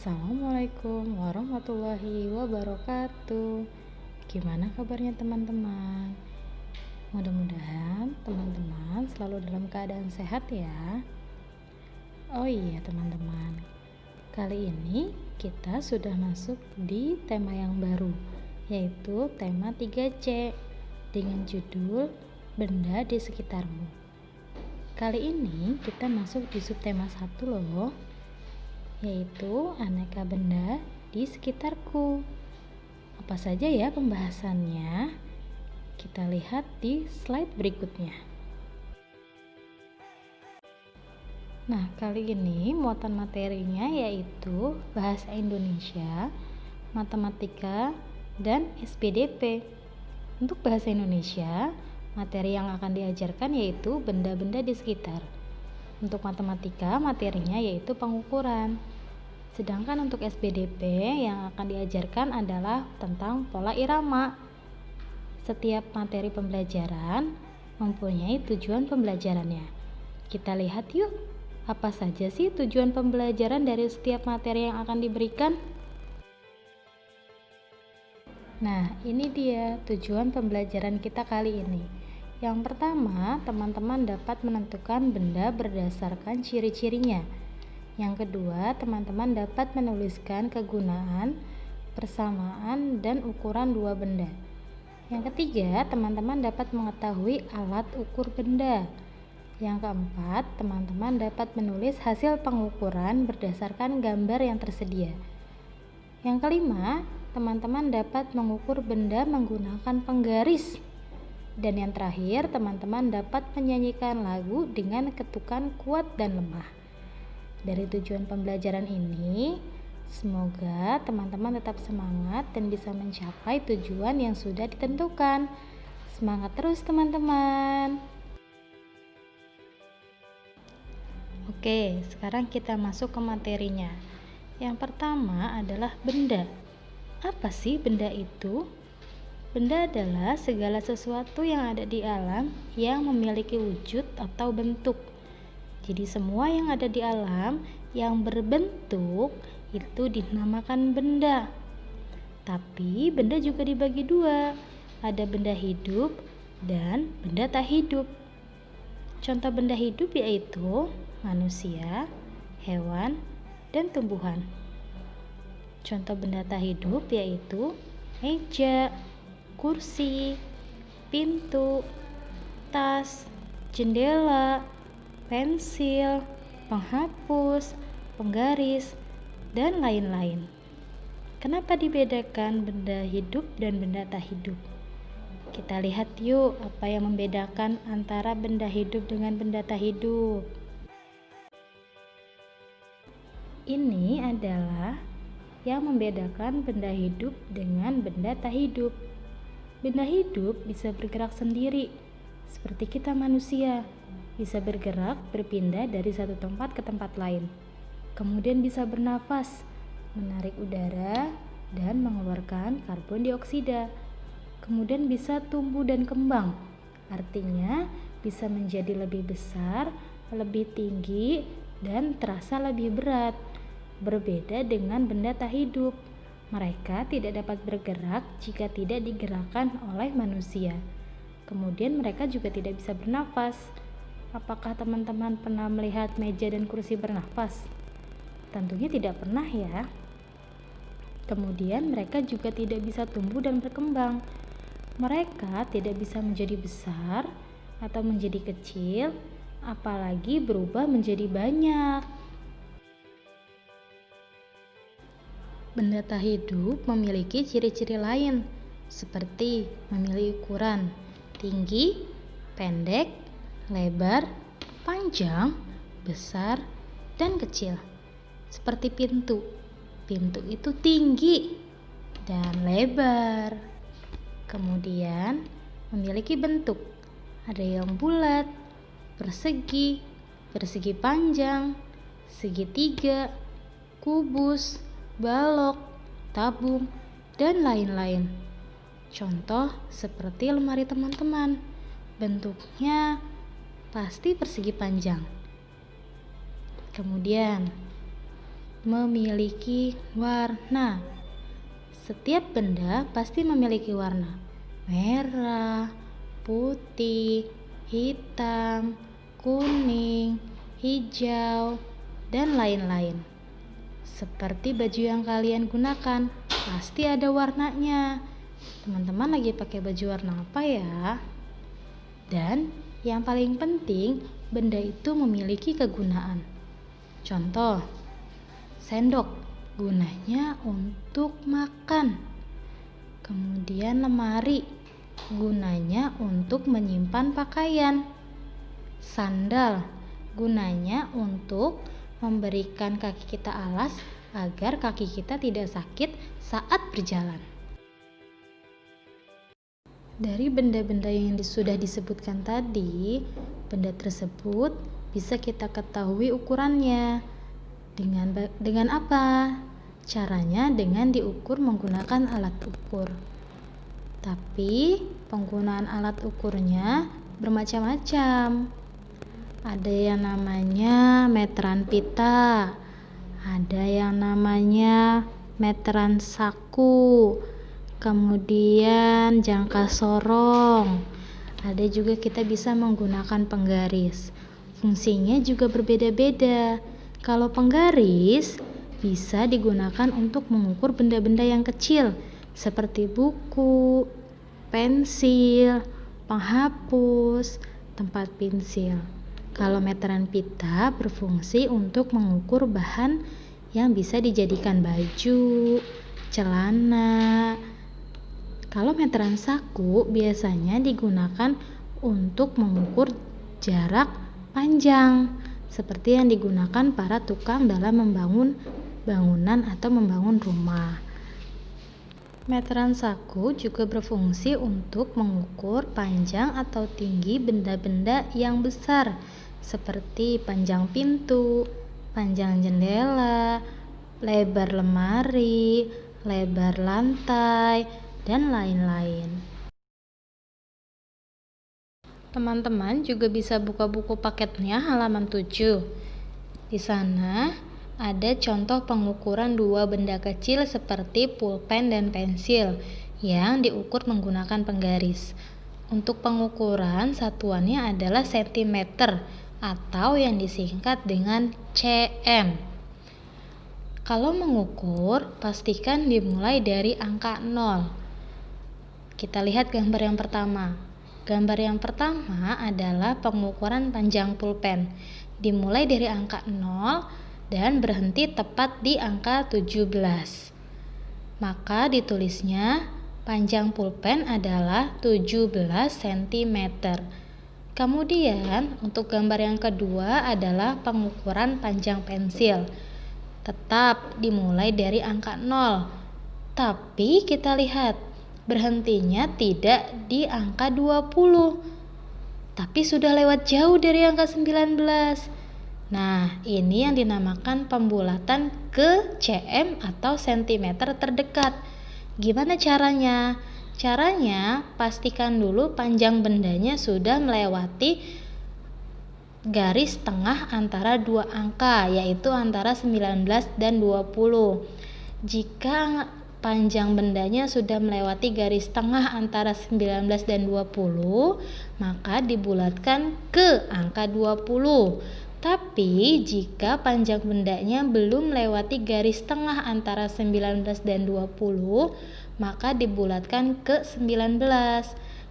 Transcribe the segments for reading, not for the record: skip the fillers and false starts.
Assalamualaikum warahmatullahi wabarakatuh. Gimana kabarnya teman-teman? Mudah-mudahan teman-teman selalu dalam keadaan sehat ya. Oh iya teman-teman, kali ini kita sudah masuk di tema yang baru, yaitu tema 3C dengan judul Benda di Sekitarmu. Kali ini kita masuk di subtema 1 loh, yaitu aneka benda di sekitarku. Apa saja ya pembahasannya? Kita lihat di slide berikutnya. Nah, kali ini muatan materinya yaitu bahasa Indonesia, matematika, dan SPDP. Untuk bahasa Indonesia, materi yang akan diajarkan yaitu benda-benda di sekitar. Untuk matematika, materinya yaitu pengukuran. Sedangkan untuk SPDP yang akan diajarkan adalah tentang pola irama. Setiap materi pembelajaran mempunyai tujuan pembelajarannya. Kita lihat yuk, apa saja sih tujuan pembelajaran dari setiap materi yang akan diberikan? Nah, ini dia tujuan pembelajaran kita kali ini. Yang pertama, teman-teman dapat menentukan benda berdasarkan ciri-cirinya. Yang kedua, teman-teman dapat menuliskan kegunaan, persamaan, dan ukuran dua benda. Yang ketiga, teman-teman dapat mengetahui alat ukur benda. Yang keempat, teman-teman dapat menulis hasil pengukuran berdasarkan gambar yang tersedia. Yang kelima, teman-teman dapat mengukur benda menggunakan penggaris. Dan yang terakhir, teman-teman dapat menyanyikan lagu dengan ketukan kuat dan lemah. Dari tujuan pembelajaran ini, semoga teman-teman tetap semangat dan bisa mencapai tujuan yang sudah ditentukan. Semangat terus teman-teman. Oke, sekarang kita masuk ke materinya. Yang pertama adalah benda. Apa sih benda itu? Benda adalah segala sesuatu yang ada di alam yang memiliki wujud atau bentuk. Jadi semua yang ada di alam yang berbentuk itu dinamakan benda. Tapi benda juga dibagi dua. Ada benda hidup dan benda tak hidup. Contoh benda hidup yaitu manusia, hewan, dan tumbuhan. Contoh benda tak hidup yaitu meja, kursi, pintu, tas, jendela, pensil, penghapus, penggaris, dan lain-lain. Kenapa dibedakan benda hidup dan benda tak hidup? Kita lihat yuk apa yang membedakan antara benda hidup dengan benda tak hidup. Ini adalah yang membedakan benda hidup dengan benda tak hidup. Benda hidup bisa bergerak sendiri, seperti kita manusia. Bisa bergerak berpindah dari satu tempat ke tempat lain. Kemudian bisa bernafas, menarik udara, dan mengeluarkan karbon dioksida. Kemudian bisa tumbuh dan kembang. Artinya bisa menjadi lebih besar, lebih tinggi, dan terasa lebih berat. Berbeda dengan benda tak hidup. Mereka tidak dapat bergerak jika tidak digerakkan oleh manusia. Kemudian mereka juga tidak bisa bernafas. Apakah teman-teman pernah melihat meja dan kursi bernafas? Tentunya tidak pernah ya. Kemudian mereka juga tidak bisa tumbuh dan berkembang. Mereka tidak bisa menjadi besar atau menjadi kecil, apalagi berubah menjadi banyak. Benda tak hidup memiliki ciri-ciri lain, seperti memiliki ukuran tinggi, pendek, lebar, panjang, besar, dan kecil. Seperti pintu. Pintu itu tinggi dan lebar. Kemudian memiliki bentuk. Ada yang bulat, persegi, persegi panjang, segitiga, kubus, balok, tabung, dan lain-lain. Contoh seperti lemari teman-teman. Bentuknya pasti persegi panjang. Kemudian memiliki warna. Setiap benda pasti memiliki warna. Merah, putih, hitam, kuning, hijau, dan lain-lain. Seperti baju yang kalian gunakan, pasti ada warnanya. Teman-teman lagi pakai baju warna apa ya? Dan yang paling penting, benda itu memiliki kegunaan. Contoh, sendok gunanya untuk makan. Kemudian lemari gunanya untuk menyimpan pakaian. Sandal gunanya untuk memberikan kaki kita alas agar kaki kita tidak sakit saat berjalan. Dari benda-benda yang sudah disebutkan tadi, benda tersebut bisa kita ketahui ukurannya. Dengan apa? Caranya dengan diukur menggunakan alat ukur. Tapi penggunaan alat ukurnya bermacam-macam. Ada yang namanya meteran pita, ada yang namanya meteran saku, kemudian jangka sorong. Ada juga kita bisa menggunakan penggaris. Fungsinya juga berbeda-beda. Kalau penggaris bisa digunakan untuk mengukur benda-benda yang kecil seperti buku, pensil, penghapus, tempat pensil. Kalau meteran pita berfungsi untuk mengukur bahan yang bisa dijadikan baju, celana. Kalau meteran saku biasanya digunakan untuk mengukur jarak panjang, seperti yang digunakan para tukang dalam membangun bangunan atau membangun rumah. Meteran saku juga berfungsi untuk mengukur panjang atau tinggi benda-benda yang besar, seperti panjang pintu, panjang jendela, lebar lemari, lebar lantai, dan lain-lain. Teman-teman juga bisa buka buku paketnya halaman 7. Di sana ada contoh pengukuran dua benda kecil seperti pulpen dan pensil yang diukur menggunakan penggaris. Untuk pengukuran satuannya adalah sentimeter atau yang disingkat dengan cm. Kalau mengukur, pastikan dimulai dari angka 0. Kita lihat gambar yang pertama. Gambar yang pertama adalah pengukuran panjang pulpen. Dimulai dari angka 0 dan berhenti tepat di angka 17. Maka ditulisnya panjang pulpen adalah 17 cm. Kemudian untuk gambar yang kedua adalah pengukuran panjang pensil. Tetap dimulai dari angka 0. Tapi kita lihat berhentinya tidak di angka 20, tapi sudah lewat jauh dari angka 19. Nah, ini yang dinamakan pembulatan ke cm atau sentimeter terdekat. Gimana caranya? Caranya, pastikan dulu panjang bendanya sudah melewati garis tengah antara dua angka, yaitu antara 19 dan 20. Jika panjang bendanya sudah melewati garis tengah antara 19 dan 20, maka dibulatkan ke angka 20. Tapi jika panjang bendanya belum melewati garis tengah antara 19 dan 20, maka dibulatkan ke 19.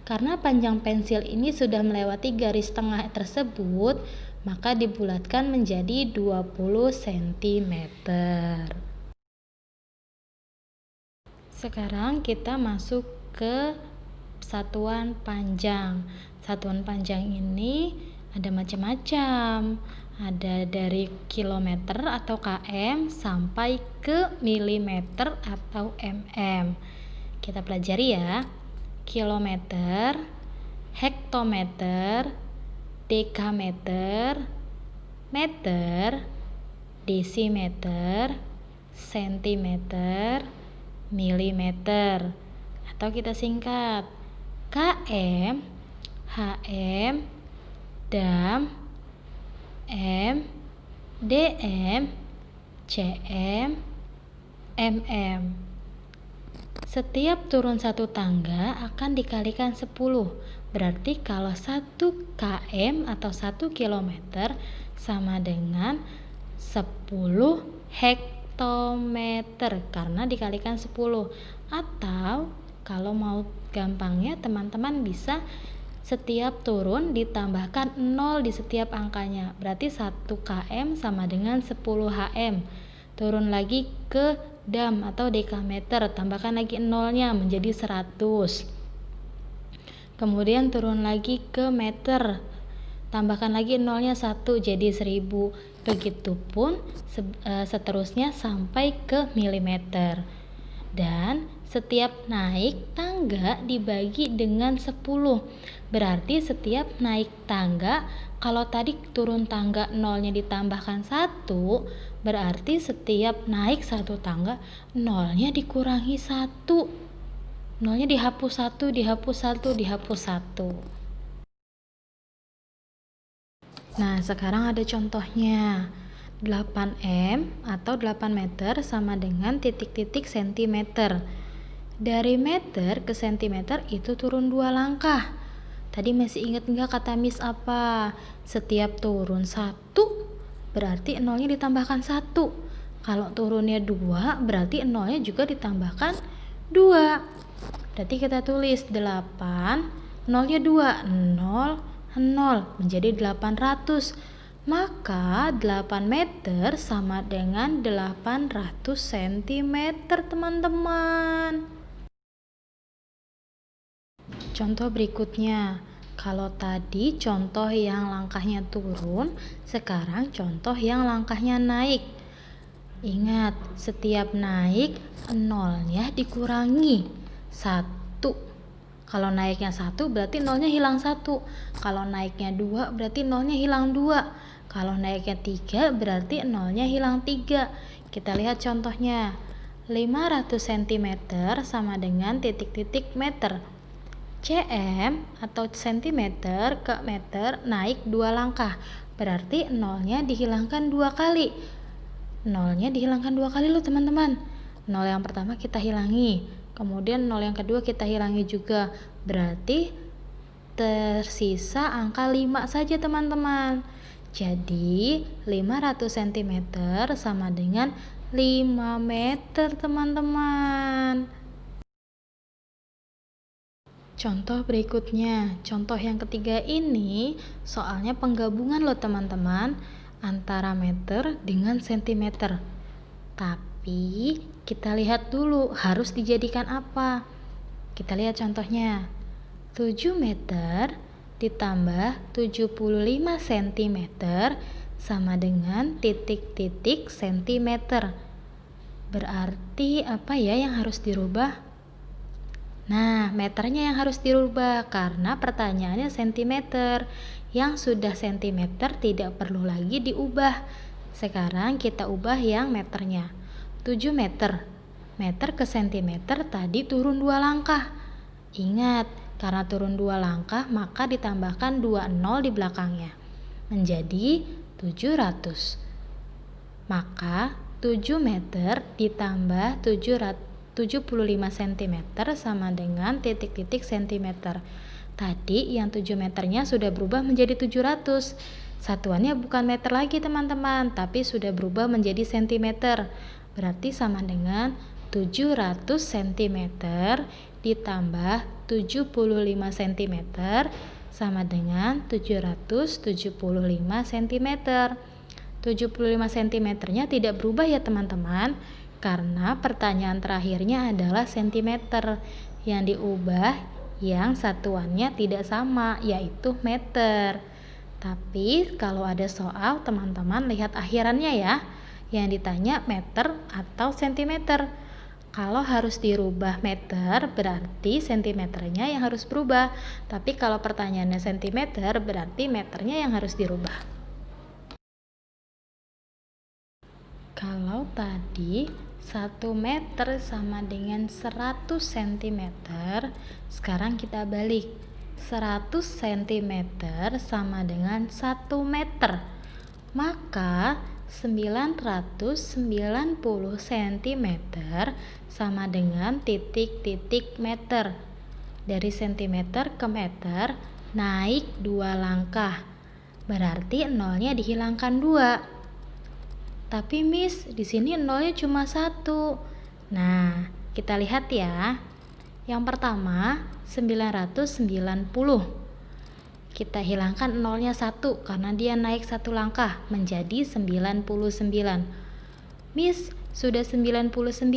Karena panjang pensil ini sudah melewati garis tengah tersebut, maka dibulatkan menjadi 20 cm. Sekarang kita masuk ke satuan panjang. Satuan panjang ini ada macam-macam. Ada dari kilometer atau km sampai ke milimeter atau mm. Kita pelajari ya. Kilometer, hektometer, dekameter, meter, desimeter, sentimeter, milimeter, atau kita singkat km, hm, dam, m, dm, cm, mm. Setiap turun satu tangga akan dikalikan 10. Berarti kalau 1 km atau 1 kilometer sama dengan 10 hektometer karena dikalikan 10. Atau kalau mau gampangnya teman-teman bisa setiap turun ditambahkan 0 di setiap angkanya. Berarti 1 km sama dengan 10 hm. Turun lagi ke dam atau dekameter, tambahkan lagi 0-nya menjadi 100. Kemudian turun lagi ke meter, tambahkan lagi 0-nya 1 jadi 1000. Begitupun seterusnya sampai ke milimeter. Dan setiap naik tangga dibagi dengan 10. Berarti setiap naik tangga, kalau tadi turun tangga 0-nya ditambahkan 1, berarti setiap naik satu tangga 0-nya dikurangi 1. 0-nya dihapus 1, dihapus 1, dihapus 1. Nah, sekarang ada contohnya. 8M atau 8 meter sama dengan titik-titik sentimeter. Dari meter ke sentimeter itu turun 2 langkah. Tadi masih ingat nggak kata Miss apa? Setiap turun 1 berarti 0-nya ditambahkan 1. Kalau turunnya 2 berarti 0-nya juga ditambahkan 2. Berarti kita tulis 8, 0-nya 2, 0, 0 menjadi 800. Maka 8 meter sama dengan 800 cm teman-teman. Contoh berikutnya, kalau tadi contoh yang langkahnya turun, sekarang contoh yang langkahnya naik. Ingat, setiap naik 0-nya dikurangi 1. Kalau naiknya 1 berarti 0-nya hilang 1. Kalau naiknya 2 berarti 0-nya hilang 2. Kalau naiknya 3 berarti 0-nya hilang 3. Kita lihat contohnya. 500 cm sama dengan titik-titik meter. cm atau centimeter ke meter naik 2 langkah. Berarti 0-nya dihilangkan 2 kali. 0-nya dihilangkan 2 kali loh teman-teman. 0 yang pertama kita hilangi. Kemudian 0 yang kedua kita hilangi juga. Berarti tersisa angka 5 saja teman-teman. Jadi 500 cm sama dengan 5 meter teman-teman. Contoh berikutnya, contoh yang ketiga ini soalnya penggabungan loh teman-teman antara meter dengan sentimeter. Tapi kita lihat dulu harus dijadikan apa. Kita lihat contohnya. 7 meter ditambah 75 cm sama dengan titik-titik sentimeter. Berarti apa ya yang harus dirubah? Nah, meternya yang harus dirubah karena pertanyaannya sentimeter. Yang sudah sentimeter tidak perlu lagi diubah. Sekarang kita ubah yang meternya. 7 meter. Meter ke sentimeter tadi turun 2 langkah. Ingat, karena turun 2 langkah maka ditambahkan 2 nol di belakangnya. Menjadi 700. Maka 7 meter ditambah 75 cm sama dengan titik-titik sentimeter. Tadi yang 7 meternya sudah berubah menjadi 700. Satuannya bukan meter lagi teman-teman, tapi sudah berubah menjadi sentimeter. Berarti sama dengan 700 cm ditambah 75 cm sama dengan 775 cm. 75 cm-nya tidak berubah ya teman-teman, karena pertanyaan terakhirnya adalah sentimeter. Yang diubah yang satuannya tidak sama, yaitu meter. Tapi kalau ada soal, teman-teman lihat akhirannya ya. Yang ditanya meter atau sentimeter. Kalau harus dirubah meter, berarti sentimeternya yang harus berubah. Tapi kalau pertanyaannya sentimeter, berarti meternya yang harus dirubah. Kalau tadi 1 meter sama dengan 100 cm, sekarang kita balik. 100 cm sama dengan 1 meter. Maka 990 cm sama dengan titik-titik meter. Dari sentimeter ke meter naik 2 langkah. Berarti nolnya dihilangkan 2. Tapi Miss, di sini nolnya cuma 1. Nah, kita lihat ya. Yang pertama 990. Kita hilangkan nolnya 1 karena dia naik 1 langkah menjadi 99. Miss, sudah 99,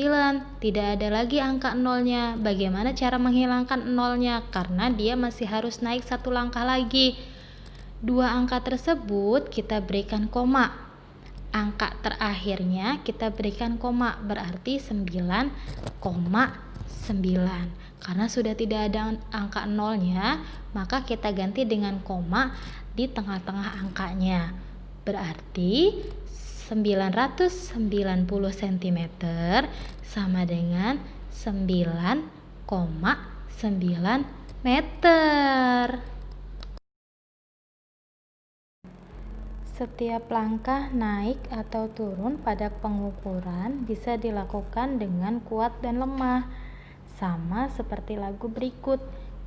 tidak ada lagi angka nolnya. Bagaimana cara menghilangkan nolnya? Karena dia masih harus naik 1 langkah lagi. 2 angka tersebut kita berikan koma. Angka terakhirnya kita berikan koma, berarti 9,9. Karena sudah tidak ada angka nolnya, maka kita ganti dengan koma di tengah-tengah angkanya. Berarti 990 cm sama dengan 9,9 meter. Setiap langkah naik atau turun pada pengukuran bisa dilakukan dengan kuat dan lemah. Sama seperti lagu berikut,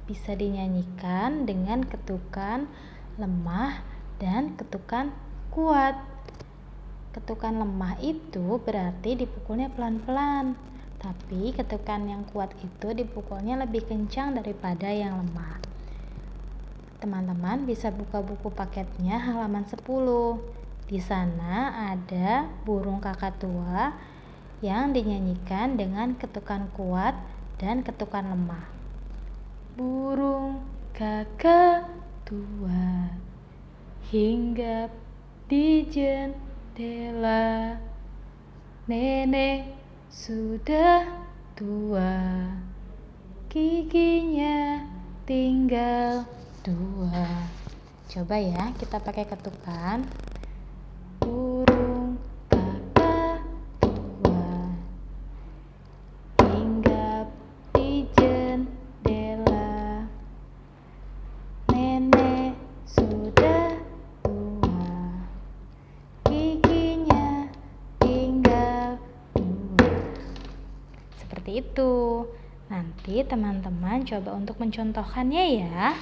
bisa dinyanyikan dengan ketukan lemah dan ketukan kuat. Ketukan lemah itu berarti dipukulnya pelan-pelan, tapi ketukan yang kuat itu dipukulnya lebih kencang daripada yang lemah. Teman-teman bisa buka buku paketnya halaman 10. Di sana ada burung kakatua yang dinyanyikan dengan ketukan kuat dan ketukan lemah. Burung kakatua hinggap di jendela, nenek sudah tua, giginya tinggal 2. Coba ya, kita pakai ketukan. Burung kakatua hinggap di jendela, nenek sudah tua, giginya tinggal 2. Seperti itu. Nanti teman-teman coba untuk mencontohkannya ya.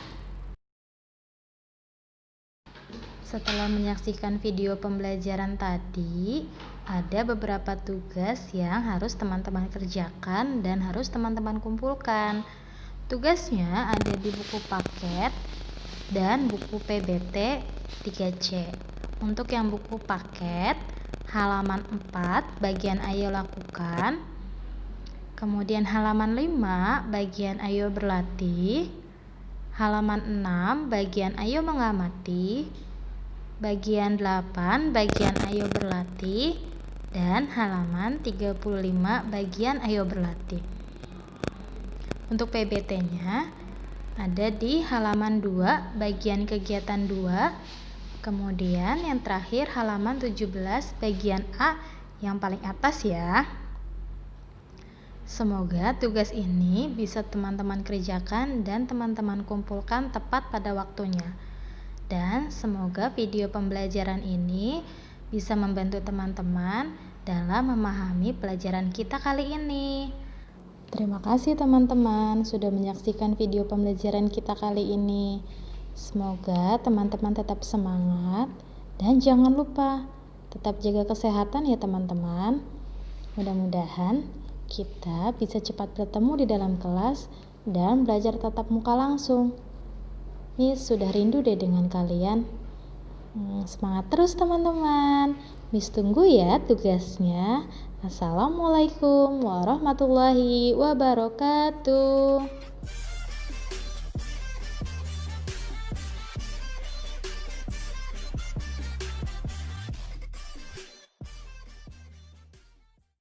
Setelah menyaksikan video pembelajaran tadi, ada beberapa tugas yang harus teman-teman kerjakan dan harus teman-teman kumpulkan. Tugasnya ada di buku paket dan buku PBT 3C. Untuk yang buku paket, halaman 4 bagian ayo lakukan, kemudian halaman 5 bagian ayo berlatih, halaman 6 bagian ayo mengamati, bagian 8 bagian ayo berlatih, dan halaman 35 bagian ayo berlatih. Untuk PBT-nya ada di halaman 2 bagian kegiatan 2, kemudian yang terakhir halaman 17 bagian A yang paling atas ya. Semoga tugas ini bisa teman-teman kerjakan dan teman-teman kumpulkan tepat pada waktunya. Dan semoga video pembelajaran ini bisa membantu teman-teman dalam memahami pelajaran kita kali ini. Terima kasih teman-teman sudah menyaksikan video pembelajaran kita kali ini. Semoga teman-teman tetap semangat dan jangan lupa tetap jaga kesehatan ya teman-teman. Mudah-mudahan kita bisa cepat bertemu di dalam kelas dan belajar tatap muka langsung. Miss sudah rindu deh dengan kalian. Semangat terus teman-teman. Miss tunggu ya tugasnya. Assalamualaikum warahmatullahi wabarakatuh.